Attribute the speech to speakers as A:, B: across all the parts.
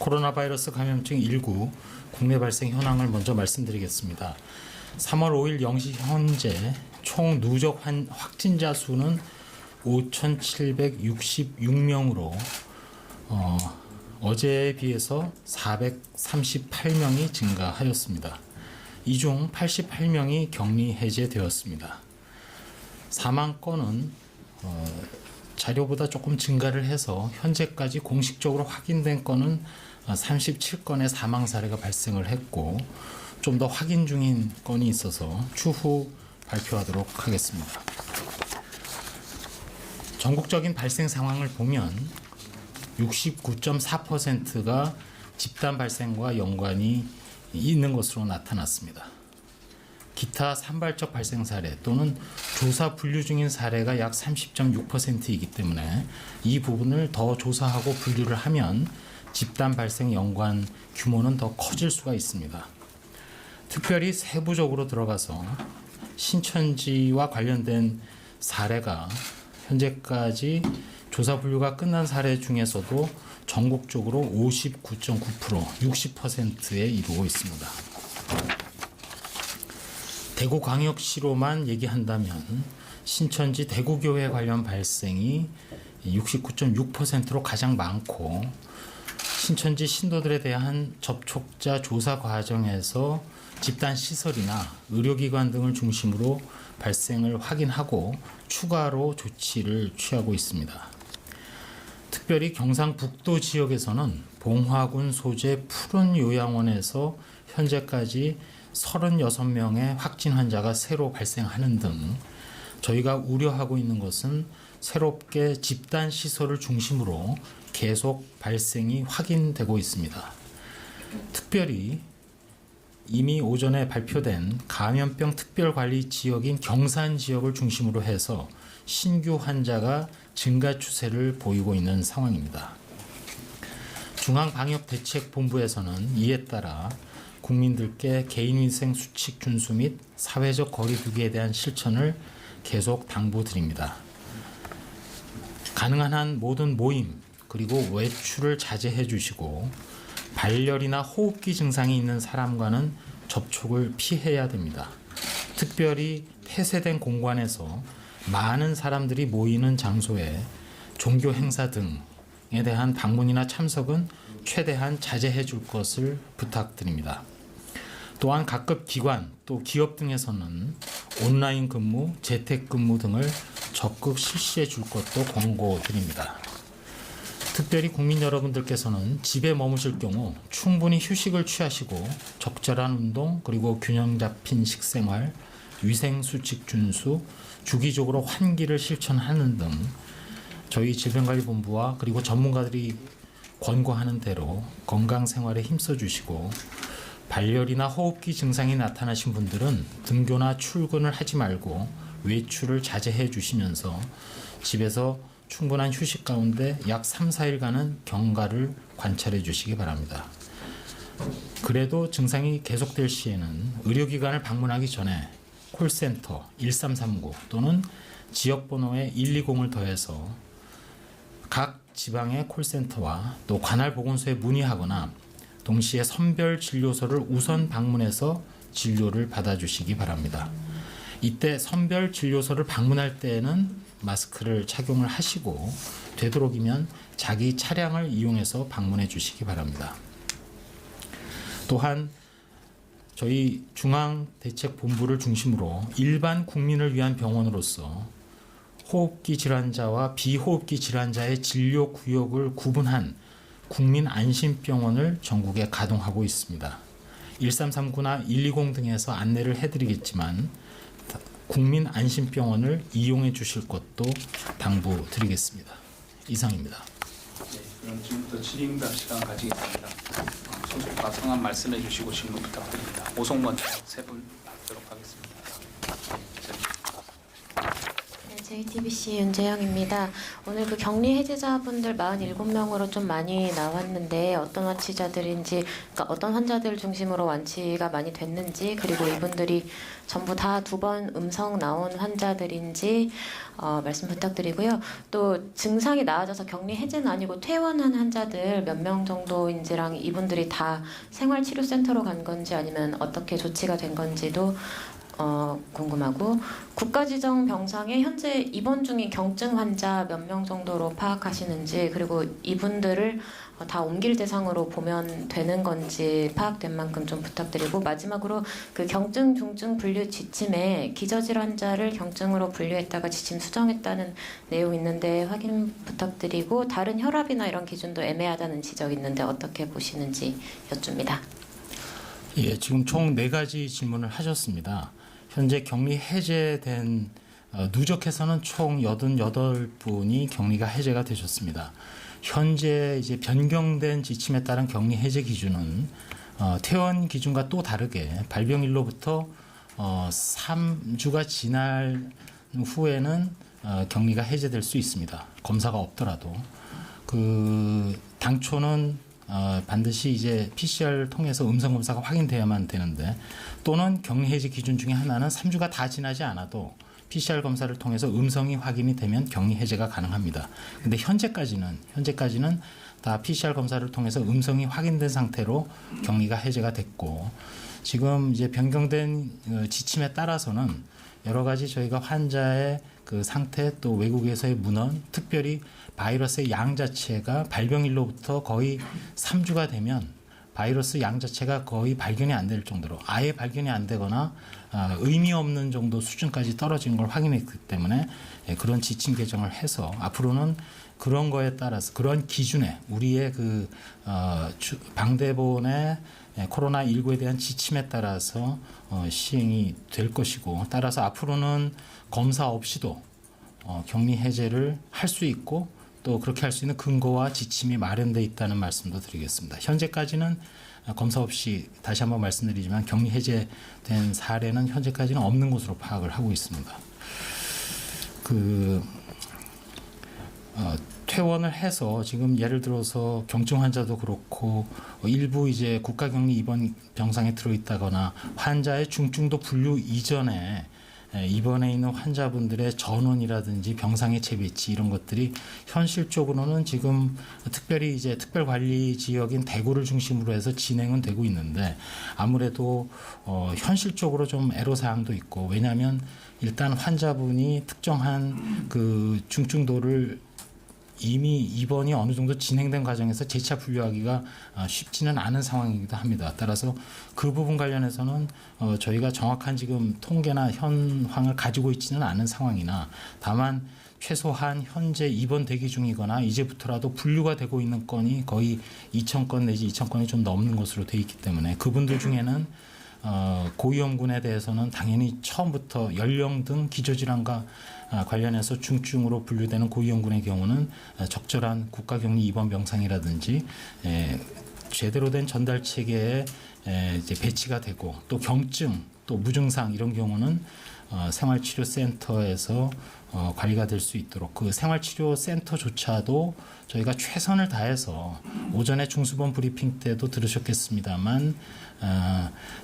A: 코로나 바이러스 감염증 19 국내 발생 현황을 먼저 말씀드리겠습니다. 3월 5일 0시 현재 총 누적 확진자 수는 5,766명으로 어제에 비해서 438명이 증가하였습니다. 이 중 88명이 격리 해제되었습니다. 사망 건은 자료보다 조금 증가를 해서 현재까지 공식적으로 확인된 건은 37건의 사망 사례가 발생을 했고, 좀 더 확인 중인 건이 있어서 추후 발표하도록 하겠습니다. 전국적인 발생 상황을 보면 69.4%가 집단 발생과 연관이 있는 것으로 나타났습니다. 기타 산발적 발생 사례 또는 조사 분류 중인 사례가 약 30.6%이기 때문에 이 부분을 더 조사하고 분류를 하면 집단 발생 연관 규모는 더 커질 수가 있습니다. 특별히 세부적으로 들어가서 신천지와 관련된 사례가 현재까지 조사 분류가 끝난 사례 중에서도 전국적으로 59.9%, 60%에 이르고 있습니다. 대구광역시로만 얘기한다면 신천지 대구교회 관련 발생이 69.6%로 가장 많고, 신천지 신도들에 대한 접촉자 조사 과정에서 집단 시설이나 의료기관 등을 중심으로 발생을 확인하고 추가로 조치를 취하고 있습니다. 특별히 경상북도 지역에서는 봉화군 소재 푸른 요양원에서 현재까지 36명의 확진 환자가 새로 발생하는 등 저희가 우려하고 있는 것은 새롭게 집단 시설을 중심으로 계속 발생이 확인되고 있습니다. 특별히 이미 오전에 발표된 감염병 특별관리 지역인 경산 지역을 중심으로 해서 신규 환자가 증가 추세를 보이고 있는 상황입니다. 중앙방역대책본부에서는 이에 따라 국민들께 개인위생 수칙 준수 및 사회적 거리 두기에 대한 실천을 계속 당부드립니다. 가능한 한 모든 모임 그리고 외출을 자제해 주시고, 발열이나 호흡기 증상이 있는 사람과는 접촉을 피해야 됩니다. 특별히 폐쇄된 공간에서 많은 사람들이 모이는 장소에 종교 행사 등에 대한 방문이나 참석은 최대한 자제해 줄 것을 부탁드립니다. 또한 각급 기관 또 기업 등에서는 온라인 근무, 재택 근무 등을 적극 실시해 줄 것도 권고드립니다. 특별히 국민 여러분들께서는 집에 머무실 경우 충분히 휴식을 취하시고 적절한 운동 그리고 균형 잡힌 식생활, 위생수칙 준수, 주기적으로 환기를 실천하는 등 저희 질병관리본부와 그리고 전문가들이 권고하는 대로 건강생활에 힘써 주시고, 발열이나 호흡기 증상이 나타나신 분들은 등교나 출근을 하지 말고 외출을 자제해 주시면서 집에서 충분한 휴식 가운데 약 3, 4일간은 경과를 관찰해 주시기 바랍니다. 그래도 증상이 계속될 시에는 의료기관을 방문하기 전에 콜센터 1339 또는 지역번호에 120을 더해서 각 지방의 콜센터와 또 관할 보건소에 문의하거나 동시에 선별 진료소를 우선 방문해서 진료를 받아주시기 바랍니다. 이때 선별 진료소를 방문할 때에는 마스크를 착용을 하시고, 되도록이면 자기 차량을 이용해서 방문해 주시기 바랍니다. 또한 저희 중앙대책본부를 중심으로 일반 국민을 위한 병원으로서 호흡기 질환자와 비호흡기 질환자의 진료 구역을 구분한 국민안심병원을 전국에 가동하고 있습니다. 1339나 120 등에서 안내를 해드리겠지만 국민안심병원을 이용해 주실 것도 당부드리겠습니다. 이상입니다.
B: 네, 그럼 지금부터 질의응답 시간 가지겠습니다. 소속과 성함 말씀해 주시고 질문 부탁드립니다. 오송 먼저 세 분 받도록 하겠습니다.
C: 네, JTBC 윤재영입니다. 오늘 그 격리 해제자분들 47명으로 좀 많이 나왔는데 어떤 완치자들인지, 그러니까 어떤 환자들 중심으로 완치가 많이 됐는지, 그리고 이분들이 전부 다 2번 음성 나온 환자들인지 말씀 부탁드리고요. 또 증상이 나아져서 격리 해제는 아니고 퇴원한 환자들 몇 명 정도인지랑 이분들이 다 생활치료센터로 간 건지 아니면 어떻게 조치가 된 건지도 궁금하고, 국가지정 병상에 현재 입원 중인 경증 환자 몇 명 정도로 파악하시는지, 그리고 이분들을 다 옮길 대상으로 보면 되는 건지 파악된 만큼 좀 부탁드리고, 마지막으로 그 경증, 중증 분류 지침에 기저질환자를 경증으로 분류했다가 지침 수정했다는 내용 있는데 확인 부탁드리고, 다른 혈압이나 이런 기준도 애매하다는 지적이 있는데 어떻게 보시는지 여쭙니다.
A: 예, 지금 총 4가지 질문을 하셨습니다. 현재 격리 해제된 누적해서는 총 88분이 격리가 해제가 되셨습니다. 현재 이제 변경된 지침에 따른 격리 해제 기준은 퇴원 기준과 또 다르게 발병일로부터 3주가 지날 후에는 격리가 해제될 수 있습니다. 검사가 없더라도. 그 당초는 반드시 이제 PCR 통해서 음성 검사가 확인돼야만 되는데, 또는 격리 해제 기준 중에 하나는 3주가 다 지나지 않아도 PCR 검사를 통해서 음성이 확인이 되면 격리 해제가 가능합니다. 근데 현재까지는 다 PCR 검사를 통해서 음성이 확인된 상태로 격리가 해제가 됐고, 지금 이제 변경된 지침에 따라서는 여러 가지 저희가 환자의 그 상태, 또 외국에서의 문헌, 특별히 바이러스의 양 자체가 발병일로부터 거의 3주가 되면 바이러스 양 자체가 거의 발견이 안 될 정도로, 아예 발견이 안 되거나 의미 없는 정도 수준까지 떨어진 걸 확인했기 때문에 그런 지침 개정을 해서 앞으로는 그런 거에 따라서, 그런 기준에 우리의 그 방대본의 코로나19에 대한 지침에 따라서 시행이 될 것이고, 따라서 앞으로는 검사 없이도 격리 해제를 할 수 있고, 또 그렇게 할 수 있는 근거와 지침이 마련되어 있다는 말씀도 드리겠습니다. 현재까지는 검사 없이, 다시 한번 말씀드리지만, 격리 해제된 사례는 현재까지는 없는 것으로 파악을 하고 있습니다. 퇴원을 해서 지금 예를 들어서 경증 환자도 그렇고 일부 이제 국가격리 입원 병상에 들어있다거나 환자의 중증도 분류 이전에 입원해 있는 환자분들의 전원이라든지 병상의 재배치, 이런 것들이 현실적으로는 지금 특별히 이제 특별관리 지역인 대구를 중심으로 해서 진행은 되고 있는데, 아무래도 현실적으로 좀 애로사항도 있고, 왜냐하면 일단 환자분이 특정한 그 중증도를 이미 입원이 어느 정도 진행된 과정에서 재차 분류하기가 쉽지는 않은 상황이기도 합니다. 따라서 그 부분 관련해서는 저희가 정확한 지금 통계나 현황을 가지고 있지는 않은 상황이나, 다만 최소한 현재 입원 대기 중이거나 이제부터라도 분류가 되고 있는 건이 거의 2,000건 내지 2,000건이 좀 넘는 것으로 되어 있기 때문에, 그분들 중에는 고위험군에 대해서는 당연히 처음부터 연령 등 기저질환과 관련해서 중증으로 분류되는 고위험군의 경우는 적절한 국가격리 입원 병상이라든지 제대로 된 전달 체계에 이제 배치가 되고, 또 경증, 또 무증상 이런 경우는 생활치료센터에서 관리가 될 수 있도록, 그 생활치료센터조차도 저희가 최선을 다해서 오전에 중수본 브리핑 때도 들으셨겠습니다만,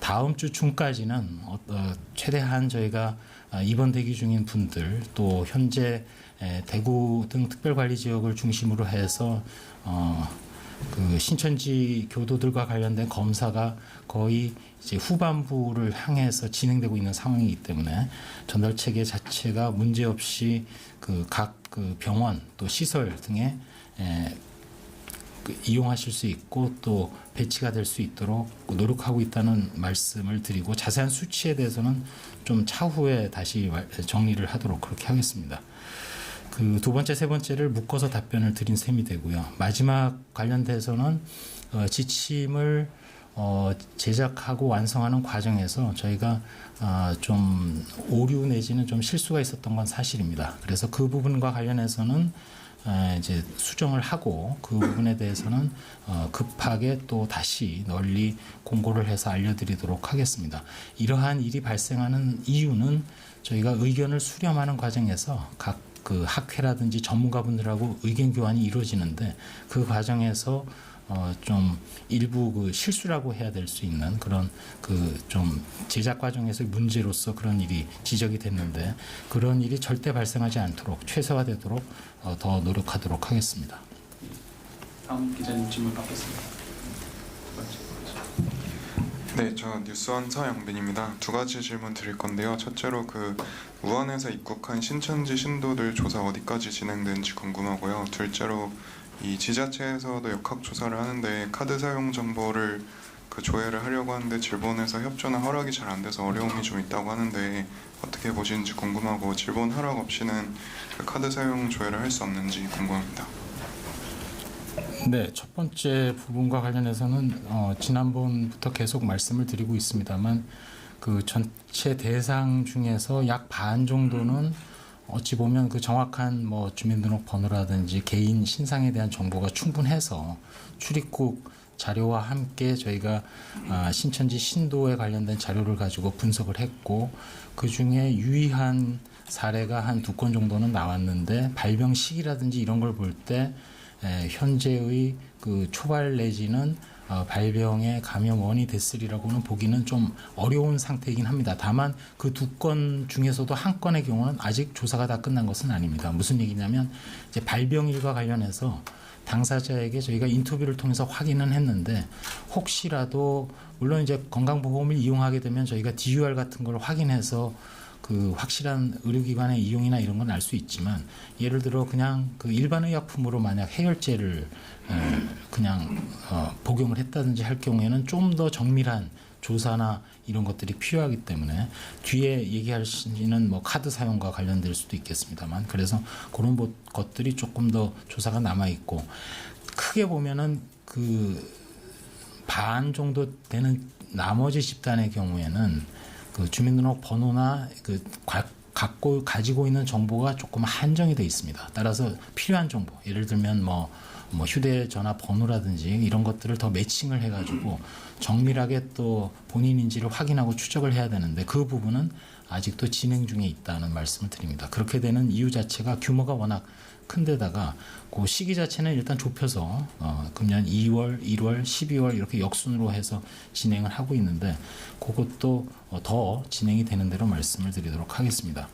A: 다음 주 중까지는 최대한 저희가 입원 대기 중인 분들, 또 현재 대구 등 특별관리 지역을 중심으로 해서 그 신천지 교도들과 관련된 검사가 거의 이제 후반부를 향해서 진행되고 있는 상황이기 때문에 전달 체계 자체가 문제없이 그 각 그 병원 또 시설 등에 이용하실 수 있고, 또 배치가 될 수 있도록 노력하고 있다는 말씀을 드리고, 자세한 수치에 대해서는 좀 차후에 다시 정리를 하도록 그렇게 하겠습니다. 그 두 번째, 세 번째를 묶어서 답변을 드린 셈이 되고요. 마지막 관련돼서는 지침을 제작하고 완성하는 과정에서 저희가 좀 오류 내지는 좀 실수가 있었던 건 사실입니다. 그래서 그 부분과 관련해서는 이제 수정을 하고 그 부분에 대해서는 급하게 또 다시 널리 공고를 해서 알려드리도록 하겠습니다. 이러한 일이 발생하는 이유는 저희가 의견을 수렴하는 과정에서 각 그 학회라든지 전문가분들하고 의견 교환이 이루어지는데 그 과정에서 좀 일부 그 실수라고 해야 될 수 있는 그런 그 좀 제작 과정에서의 문제로서 그런 일이 지적이 됐는데 그런 일이 절대 발생하지 않도록 최소화되도록 더 노력하도록 하겠습니다.
B: 다음 기자님 질문 받겠습니다. 두 번째.
D: 네, 저 뉴스원 서영빈입니다. 두 가지 질문 드릴 건데요. 첫째로 그 우한에서 입국한 신천지 신도들 조사 어디까지 진행되는지 궁금하고요. 둘째로 이 지자체에서도 역학 조사를 하는데 카드 사용 정보를 그 조회를 하려고 하는데 질본에서 협조나 허락이 잘 안 돼서 어려움이 좀 있다고 하는데 어떻게 보시는지 궁금하고 질본 허락 없이는 그 카드 사용 조회를 할 수 없는지 궁금합니다.
A: 네, 첫 번째 부분과 관련해서는 지난번부터 계속 말씀을 드리고 있습니다만 그 전체 대상 중에서 약 반 정도는 어찌 보면 그 정확한 뭐 주민등록번호라든지 개인 신상에 대한 정보가 충분해서 출입국 자료와 함께 저희가 신천지 신도에 관련된 자료를 가지고 분석을 했고 그 중에 유의한 사례가 한 2건 정도는 나왔는데 발병 시기라든지 이런 걸 볼 때 현재의 그 초발 내지는 발병의 감염원이 됐으리라고는 보기는 좀 어려운 상태이긴 합니다. 다만 그 2건 중에서도 한 건의 경우는 아직 조사가 다 끝난 것은 아닙니다. 무슨 얘기냐면 이제 발병일과 관련해서 당사자에게 저희가 인터뷰를 통해서 확인은 했는데 혹시라도 물론 이제 건강보험을 이용하게 되면 저희가 DUR 같은 걸 확인해서 그 확실한 의료기관의 이용이나 이런 건 알 수 있지만 예를 들어 그냥 그 일반 의약품으로 만약 해열제를 그냥 복용을 했다든지 할 경우에는 좀 더 정밀한 조사나 이런 것들이 필요하기 때문에 뒤에 얘기할 수는 뭐 카드 사용과 관련될 수도 있겠습니다만 그래서 그런 것들이 조금 더 조사가 남아 있고 크게 보면은 그 반 정도 되는 나머지 집단의 경우에는 그 주민등록 번호나 그 가지고 있는 정보가 조금 한정이 돼 있습니다. 따라서 필요한 정보, 예를 들면 뭐 휴대전화 번호라든지 이런 것들을 더 매칭을 해가지고 정밀하게 또 본인인지를 확인하고 추적을 해야 되는데 그 부분은 아직도 진행 중에 있다는 말씀을 드립니다. 그렇게 되는 이유 자체가 규모가 워낙 큰데다가 그 시기 자체는 일단 좁혀서 금년 2월, 1월, 12월 이렇게 역순으로 해서 진행을 하고 있는데 그것도 더 진행이 되는 대로 말씀을 드리도록 하겠습니다.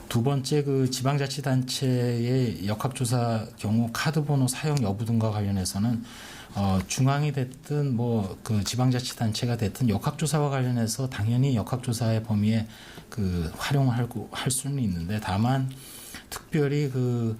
A: 두 번째 그 지방자치단체의 역학조사 경우 카드번호 사용 여부 등과 관련해서는 중앙이 됐든 뭐 그 지방자치단체가 됐든 역학조사와 관련해서 당연히 역학조사의 범위에 그 활용을 할 수는 있는데 다만 특별히 그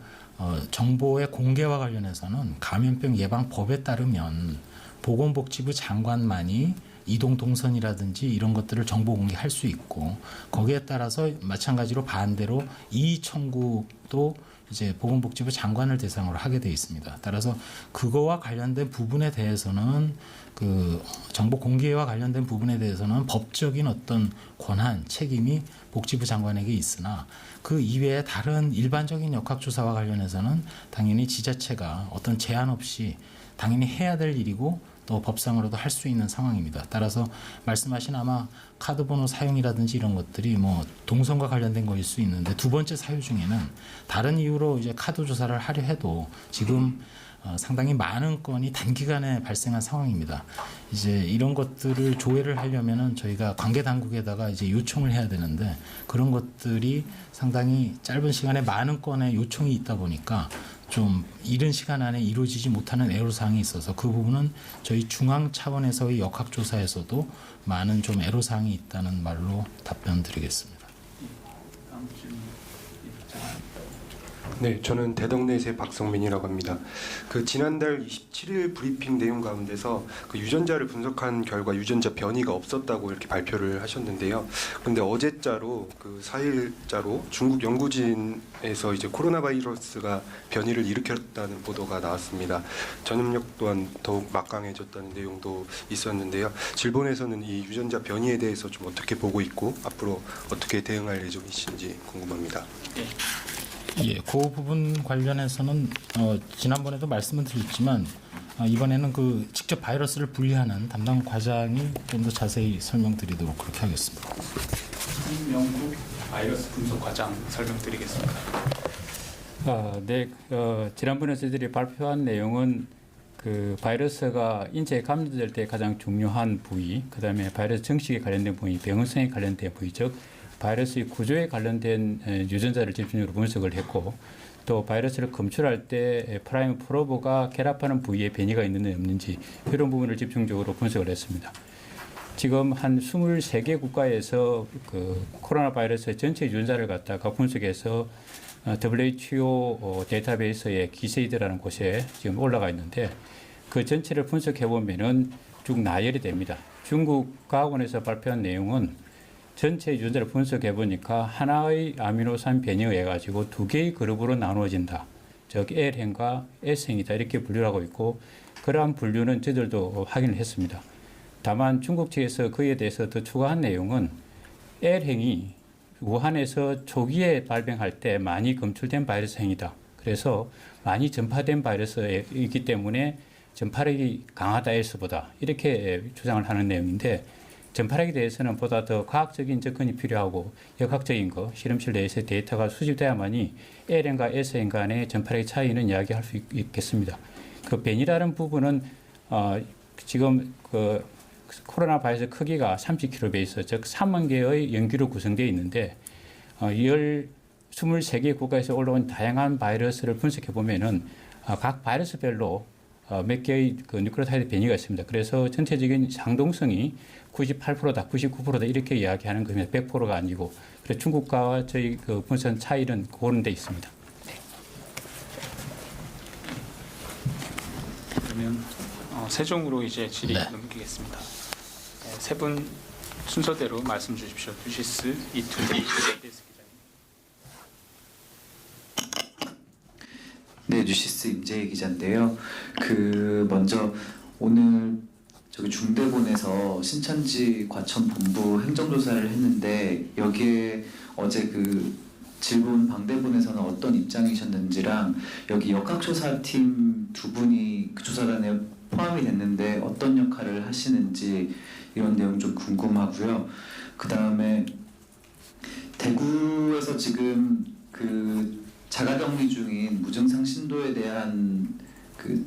A: 정보의 공개와 관련해서는 감염병 예방법에 따르면 보건복지부 장관만이 이동 동선이라든지 이런 것들을 정보 공개할 수 있고 거기에 따라서 마찬가지로 반대로 이의 청구도 이제 보건복지부 장관을 대상으로 하게 돼 있습니다. 따라서 그거와 관련된 부분에 대해서는 그 정보 공개와 관련된 부분에 대해서는 법적인 어떤 권한, 책임이 복지부 장관에게 있으나 그 이외에 다른 일반적인 역학조사와 관련해서는 당연히 지자체가 어떤 제한 없이 당연히 해야 될 일이고 또 법상으로도 할 수 있는 상황입니다. 따라서 말씀하신 아마 카드번호 사용이라든지 이런 것들이 뭐 동선과 관련된 거일 수 있는데 두 번째 사유 중에는 다른 이유로 이제 카드 조사를 하려 해도 지금 상당히 많은 건이 단기간에 발생한 상황입니다. 이제 이런 것들을 조회를 하려면은 저희가 관계 당국에다가 이제 요청을 해야 되는데 그런 것들이 상당히 짧은 시간에 많은 건의 요청이 있다 보니까 좀 이른 시간 안에 이루어지지 못하는 애로사항이 있어서 그 부분은 저희 중앙 차원에서의 역학조사에서도 많은 좀 애로사항이 있다는 말로 답변 드리겠습니다.
B: 다음 질문.
E: 네, 저는 대덕넷의 박성민이라고 합니다. 그 지난달 27일 브리핑 내용 가운데서 그 유전자를 분석한 결과 유전자 변이가 없었다고 이렇게 발표를 하셨는데요. 그런데 어제자로 그 4일자로 중국 연구진에서 이제 코로나 바이러스가 변이를 일으켰다는 보도가 나왔습니다. 전염력 또한 더욱 막강해졌다는 내용도 있었는데요. 질본에서는 이 유전자 변이에 대해서 좀 어떻게 보고 있고 앞으로 어떻게 대응할 예정이신지 궁금합니다.
B: 네.
A: 예, 그 부분 관련해서는 지난번에도 말씀을 드렸지만 이번에는 그 직접 바이러스를 분리하는 담당 과장이 좀 더 자세히 설명드리도록 그렇게 하겠습니다.
B: 김명국 바이러스 분석 과장 설명드리겠습니다.
F: 네, 지난번에 저희들이 발표한 내용은 그 바이러스가 인체에 감염될 때 가장 중요한 부위, 그다음에 바이러스 증식에 관련된 부위, 병원성에 관련된 부위, 즉 바이러스의 구조에 관련된 유전자를 집중적으로 분석을 했고, 또 바이러스를 검출할 때 프라임 프로브가 결합하는 부위에 변이가 있는지 없는지 이런 부분을 집중적으로 분석을 했습니다. 지금 한 23개 국가에서 그 코로나 바이러스의 전체 유전자를 갖다가 분석해서 WHO 데이터베이스에 기세이드라는 곳에 지금 올라가 있는데, 그 전체를 분석해 보면은 쭉 나열이 됩니다. 중국 과학원에서 발표한 내용은 전체 유전자를 분석해 보니까 하나의 아미노산 변이에 의해 가지고 두 개의 그룹으로 나누어진다. 즉 L행과 S행이다, 이렇게 분류를 하고 있고, 그러한 분류는 저희들도 확인을 했습니다. 다만 중국 측에서 그에 대해서 더 추가한 내용은 L행이 우한에서 초기에 발병할 때 많이 검출된 바이러스 행이다. 그래서 많이 전파된 바이러스이기 때문에 전파력이 강하다, S보다, 이렇게 주장을 하는 내용인데, 전파력에 대해서는 보다 더 과학적인 접근이 필요하고 역학적인 거, 실험실 내에서의 데이터가 수집돼야만이 L행과 S행 간의 전파력의 차이는 이야기할 수 있겠습니다. 그 변이라는 부분은 지금 그 코로나 바이러스 크기가 30kbase, 즉 3만 개의 연기로 구성되어 있는데 23개 국가에서 올라온 다양한 바이러스를 분석해 보면은 각 바이러스별로 몇 개의 그 뉴클레오타이드 변이가 있습니다. 그래서 전체적인 상동성이 98%다, 99%다 이렇게 이야기하는 겁니다. 100%가 아니고. 그래서 중국과 저희 그 분석 차이는 그런 데 있습니다.
B: 그러면 세종으로 이제 질의 넘기겠습니다. 세 분 순서대로 말씀 주십시오. 뉴시스 이투데이 기자님.
G: 네, 뉴시스 임재희 기자인데요. 먼저 오늘 저기 중대본에서 신천지 과천본부 행정조사를 했는데, 여기에 어제 그 질본 방대본에서는 어떤 입장이셨는지랑, 여기 역학조사팀 두 분이 그 조사단에 포함이 됐는데 어떤 역할을 하시는지 이런 내용 좀 궁금하고요. 그 다음에 대구에서 지금 그 자가격리 중인 무증상 신도에 대한 그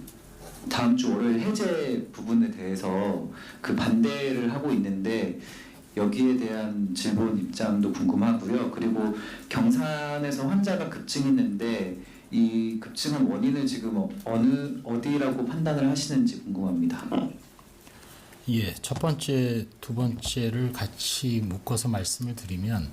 G: 다음 주 월요일 해제 부분에 대해서 그 반대를 하고 있는데, 여기에 대한 질본 입장도 궁금하고요. 그리고 경산에서 환자가 급증했는데 이 급증한 원인을 지금 어디라고 판단을 하시는지 궁금합니다.
A: 예, 첫 번째, 두 번째를 같이 묶어서 말씀을 드리면,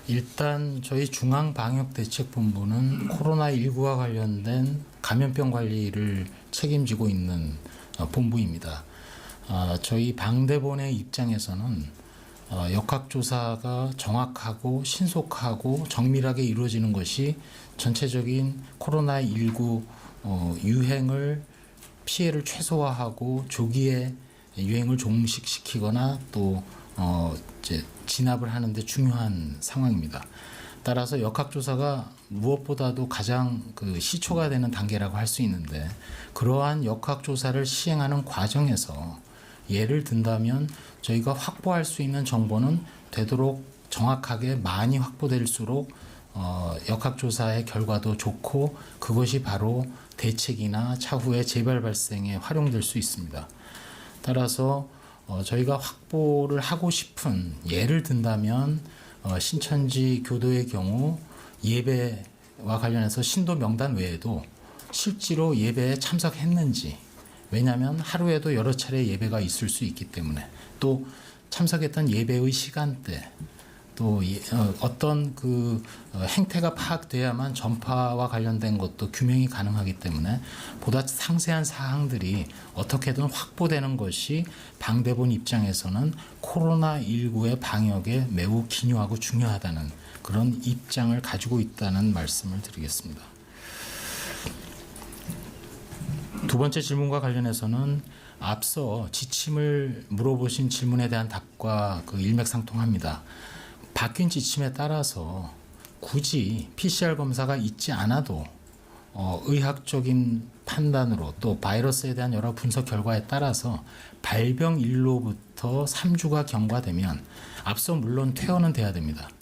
A: 일단 저희 중앙방역대책본부는 코로나19와 관련된 감염병 관리를 책임지고 있는 본부입니다. 저희 방대본의 입장에서는 역학조사가 정확하고 신속하고 정밀하게 이루어지는 것이 전체적인 코로나19 유행을, 피해를 최소화하고 조기에 유행을 종식시키거나 또 이제 진압을 하는데 중요한 상황입니다. 따라서 역학조사가 무엇보다도 가장 그 시초가 되는 단계라고 할 수 있는데, 그러한 역학조사를 시행하는 과정에서 예를 든다면 저희가 확보할 수 있는 정보는 되도록 정확하게 많이 확보될수록 역학조사의 결과도 좋고, 그것이 바로 대책이나 차후의 재발 발생에 활용될 수 있습니다. 따라서 저희가 확보를 하고 싶은, 예를 든다면 신천지 교도의 경우 예배와 관련해서 신도 명단 외에도 실제로 예배에 참석했는지, 왜냐하면 하루에도 여러 차례 예배가 있을 수 있기 때문에, 또 참석했던 예배의 시간대, 또 어떤 그 행태가 파악돼야만 전파와 관련된 것도 규명이 가능하기 때문에 보다 상세한 사항들이 어떻게든 확보되는 것이 방대본 입장에서는 코로나19의 방역에 매우 기묘하고 중요하다는 그런 입장을 가지고 있다는 말씀을 드리겠습니다. 두 번째 질문과 관련해서는 앞서 지침을 물어보신 질문에 대한 답과 그 일맥상통합니다. 바뀐 지침에 따라서 굳이 PCR 검사가 있지 않아도 의학적인 판단으로 또 바이러스에 대한 여러 분석 결과에 따라서 발병일로부터 3주가 경과되면 앞서 물론 퇴원은 돼야 됩니다.